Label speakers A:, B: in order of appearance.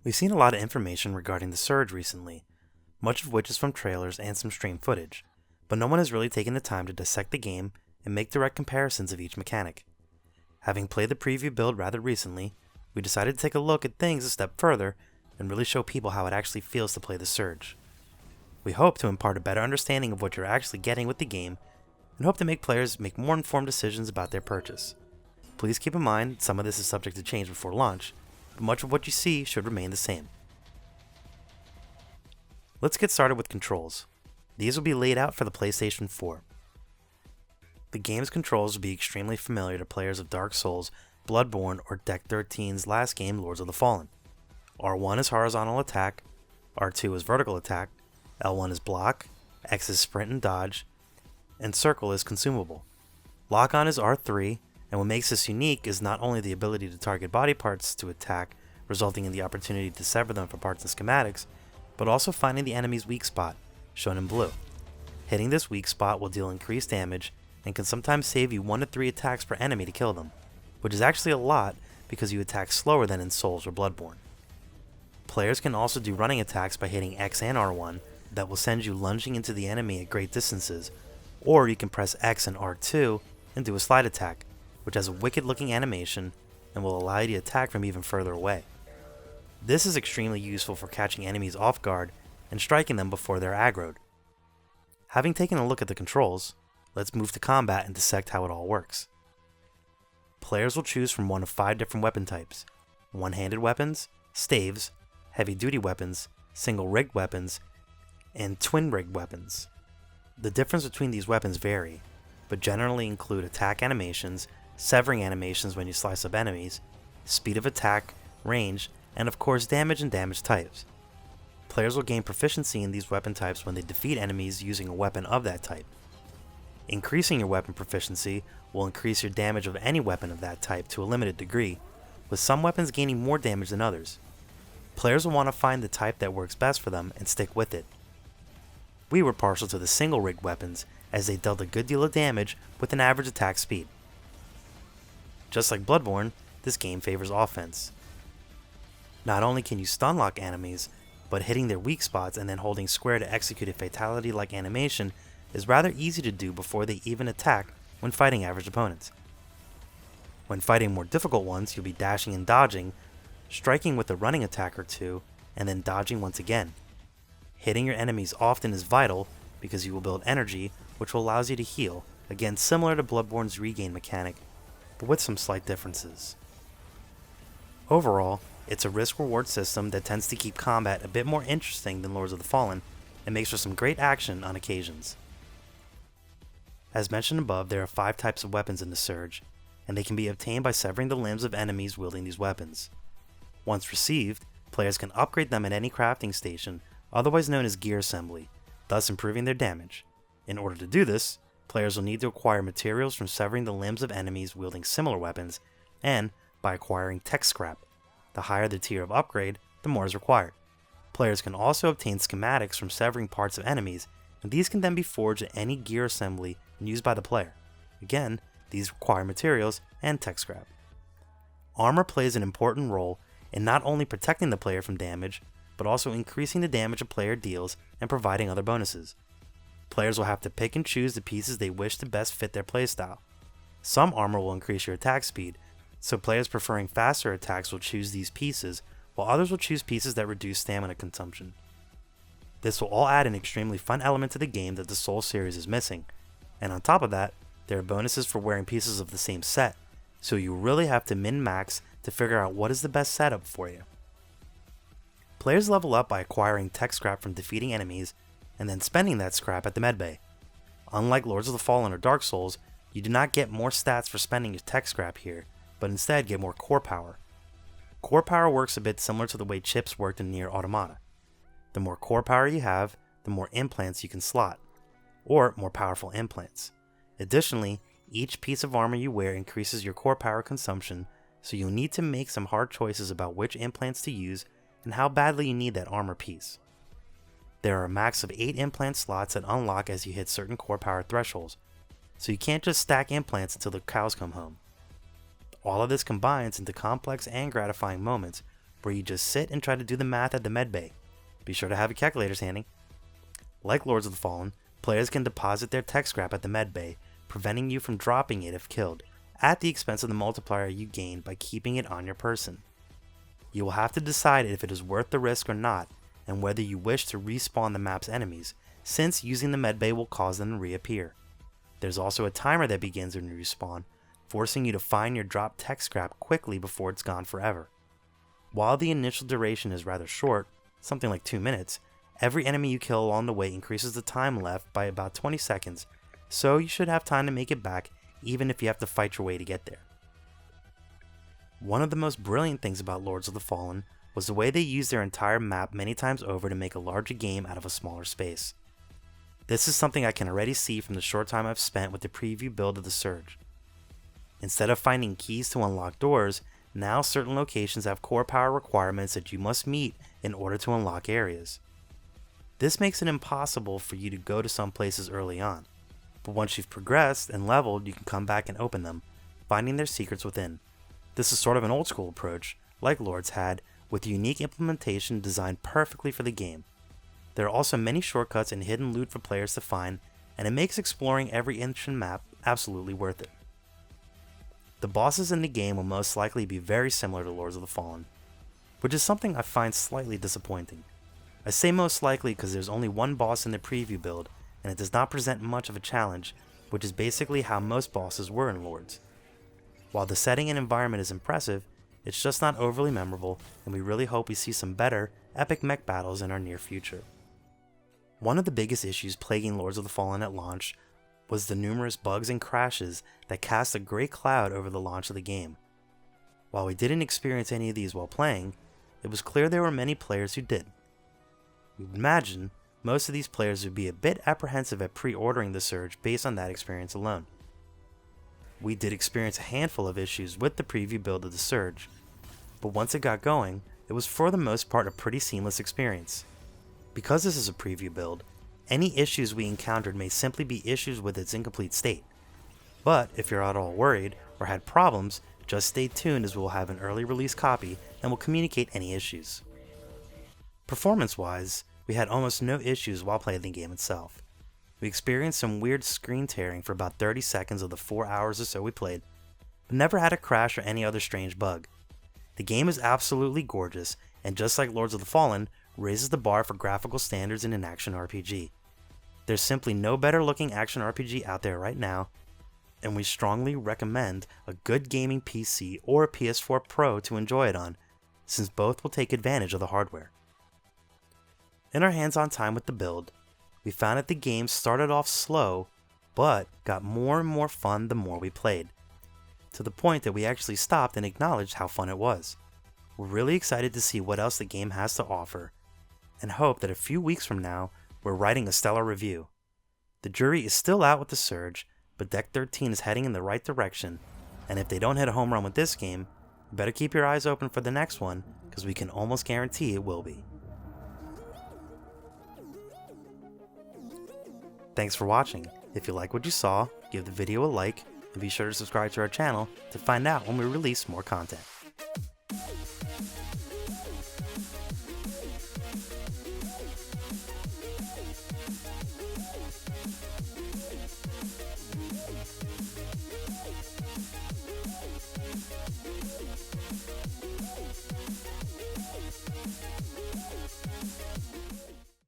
A: We've seen a lot of information regarding the Surge recently, much of which is from trailers and some stream footage, but no one has really taken the time to dissect the game and make direct comparisons of each mechanic. Having played the preview build rather recently, we decided to take a look at things a step further and really show people how it actually feels to play the Surge. We hope to impart a better understanding of what you're actually getting with the game and hope to make players make more informed decisions about their purchase. Please keep in mind some of this is subject to change before launch, but much of what you see should remain the same. Let's get started with controls. These will be laid out for the PlayStation 4. The game's controls will be extremely familiar to players of Dark Souls, Bloodborne, or Deck 13's last game, Lords of the Fallen. R1 is horizontal attack, R2 is vertical attack, L1 is block, X is sprint and dodge, and circle is consumable. Lock-on is R3, and what makes this unique is not only the ability to target body parts to attack, resulting in the opportunity to sever them for parts and schematics, but also finding the enemy's weak spot, shown in blue. Hitting this weak spot will deal increased damage and can sometimes save you 1 to 3 attacks per enemy to kill them, which is actually a lot because you attack slower than in Souls or Bloodborne. Players can also do running attacks by hitting X and R1 that will send you lunging into the enemy at great distances, or you can press X and R2 and do a slide attack, which has a wicked looking animation and will allow you to attack from even further away. This is extremely useful for catching enemies off guard and striking them before they're aggroed. Having taken a look at the controls, let's move to combat and dissect how it all works. Players will choose from one of 5 different weapon types: one-handed weapons, staves, heavy-duty weapons, single-rigged weapons, and twin-rigged weapons. The difference between these weapons vary, but generally include attack animations, severing animations when you slice up enemies, speed of attack, range, and of course damage and damage types. Players will gain proficiency in these weapon types when they defeat enemies using a weapon of that type. Increasing your weapon proficiency will increase your damage of any weapon of that type to a limited degree, with some weapons gaining more damage than others. Players will want to find the type that works best for them and stick with it. We were partial to the single-rigged weapons as they dealt a good deal of damage with an average attack speed. Just like Bloodborne, this game favors offense. Not only can you stun lock enemies, but hitting their weak spots and then holding square to execute a fatality-like animation is rather easy to do before they even attack when fighting average opponents. When fighting more difficult ones, you'll be dashing and dodging, striking with a running attack or two, and then dodging once again. Hitting your enemies often is vital because you will build energy, which will allow you to heal, again similar to Bloodborne's regain mechanic, but with some slight differences. Overall, it's a risk-reward system that tends to keep combat a bit more interesting than Lords of the Fallen and makes for some great action on occasions. As mentioned above, there are 5 types of weapons in the Surge, and they can be obtained by severing the limbs of enemies wielding these weapons. Once received, players can upgrade them at any crafting station, otherwise known as gear assembly, thus improving their damage. In order to do this, players will need to acquire materials from severing the limbs of enemies wielding similar weapons, and by acquiring tech scrap. The higher the tier of upgrade, the more is required. Players can also obtain schematics from severing parts of enemies, and these can then be forged at any gear assembly and used by the player. Again, these require materials and tech scrap. Armor plays an important role in not only protecting the player from damage, but also increasing the damage a player deals and providing other bonuses. Players will have to pick and choose the pieces they wish to best fit their playstyle. Some armor will increase your attack speed, so players preferring faster attacks will choose these pieces, while others will choose pieces that reduce stamina consumption. This will all add an extremely fun element to the game that the Souls series is missing, and on top of that, there are bonuses for wearing pieces of the same set, so you really have to min-max to figure out what is the best setup for you. Players level up by acquiring tech scrap from defeating enemies, and then spending that scrap at the medbay. Unlike Lords of the Fallen or Dark Souls, you do not get more stats for spending your tech scrap here, but instead get more core power. Core power works a bit similar to the way chips worked in Nier Automata. The more core power you have, the more implants you can slot, or more powerful implants. Additionally, each piece of armor you wear increases your core power consumption, so you'll need to make some hard choices about which implants to use and how badly you need that armor piece. There are a max of 8 implant slots that unlock as you hit certain core power thresholds, so you can't just stack implants until the cows come home. All of this combines into complex and gratifying moments where you just sit and try to do the math at the medbay. Be sure to have your calculators handy. Like Lords of the Fallen, players can deposit their tech scrap at the medbay, preventing you from dropping it if killed, at the expense of the multiplier you gain by keeping it on your person. You will have to decide if it is worth the risk or not, and whether you wish to respawn the map's enemies, since using the medbay will cause them to reappear. There's also a timer that begins when you respawn, forcing you to find your dropped tech scrap quickly before it's gone forever. While the initial duration is rather short, something like 2 minutes, every enemy you kill along the way increases the time left by about 20 seconds, so you should have time to make it back even if you have to fight your way to get there. One of the most brilliant things about Lords of the Fallen was the way they used their entire map many times over to make a larger game out of a smaller space. This is something I can already see from the short time I've spent with the preview build of the Surge. Instead of finding keys to unlock doors, now certain locations have core power requirements that you must meet in order to unlock areas. This makes it impossible for you to go to some places early on, but once you've progressed and leveled, you can come back and open them, finding their secrets within. This is sort of an old school approach, like Lords had, with a unique implementation designed perfectly for the game. There are also many shortcuts and hidden loot for players to find, and it makes exploring every inch and map absolutely worth it. The bosses in the game will most likely be very similar to Lords of the Fallen, which is something I find slightly disappointing. I say most likely because there's only one boss in the preview build, and it does not present much of a challenge, which is basically how most bosses were in Lords. While the setting and environment is impressive, it's just not overly memorable, and we really hope we see some better, epic mech battles in our near future. One of the biggest issues plaguing Lords of the Fallen at launch was the numerous bugs and crashes that cast a gray cloud over the launch of the game. While we didn't experience any of these while playing, it was clear there were many players who did. We would imagine most of these players would be a bit apprehensive at pre-ordering the Surge based on that experience alone. We did experience a handful of issues with the preview build of the Surge, but once it got going, it was for the most part a pretty seamless experience. Because this is a preview build, any issues we encountered may simply be issues with its incomplete state. But if you're at all worried or had problems, just stay tuned as we'll have an early release copy and will communicate any issues. Performance-wise, we had almost no issues while playing the game itself. We experienced some weird screen tearing for about 30 seconds of the 4 hours or so we played, but never had a crash or any other strange bug. The game is absolutely gorgeous, and just like Lords of the Fallen, raises the bar for graphical standards in an action RPG. There's simply no better looking action RPG out there right now, and we strongly recommend a good gaming PC or a PS4 Pro to enjoy it on, since both will take advantage of the hardware. In our hands-on time with the build, we found that the game started off slow, but got more and more fun the more we played, to the point that we actually stopped and acknowledged how fun it was. We're really excited to see what else the game has to offer, and hope that a few weeks from now, we're writing a stellar review. The jury is still out with the Surge, but Deck 13 is heading in the right direction, and if they don't hit a home run with this game, you better keep your eyes open for the next one, because we can almost guarantee it will be. Thanks for watching. If you like what you saw, give the video a like, and be sure to subscribe to our channel to find out when we release more content.